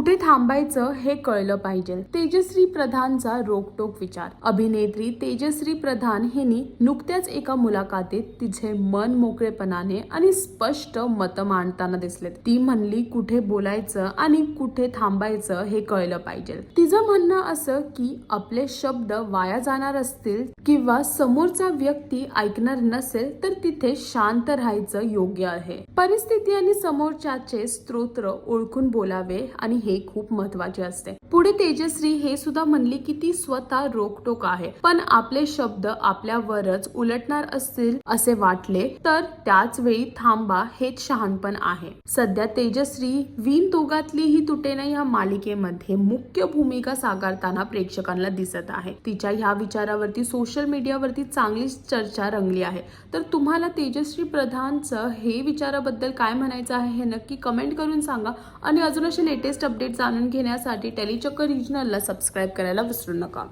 कुठे थांबायचं हे कळलं पाहिजे. तेजश्री प्रधानचा रोकटोक विचार. अभिनेत्री तेजश्री प्रधान हिने नुकत्याच एका मुलाखतीत तिचे मन मोकळेपणाने आणि स्पष्ट मत मांडताना दिसले. ती म्हणली कुठे बोलायचं आणि कुठे थांबायचं हे कळलं पाहिजे. तिचं म्हणणं असं की आपले शब्द वाया जाणार असतील किंवा समोरचा व्यक्ती ऐकणार नसेल तर तिथे शांत राहायचं योग्य आहे. परिस्थिती आणि समोरच्याचे स्त्रोत ओळखून बोलावे आणि हे खूप महत्वाचे असते. पुढे तेजश्री हे सुद्धा म्हणली की ती स्वतः रोकटोक आहे, पण आपले शब्द आपल्यावरच उलटणार असतील असे वाटले तर त्याच वेळी थांबा हेच शहाणपण आहे. सध्या तेजश्री विण दोघातली ही तुटे नाही या मालिकेमध्ये मुख्य भूमिका साकारताना प्रेक्षकांना दिसत आहे. तिच्या ह्या विचारावरती सोशल मीडियावरती चांगलीच चर्चा रंगली आहे. तर तुम्हाला तेजश्री प्रधानचं हे विचाराबद्दल काय म्हणायचं आहे हे नक्की कमेंट करून सांगा आणि अजून असे लेटेस्ट अपडेट जाणून घेण्यासाठी टेलीचक्कर रिजनलला सबस्क्राईब करायला विसरू नका.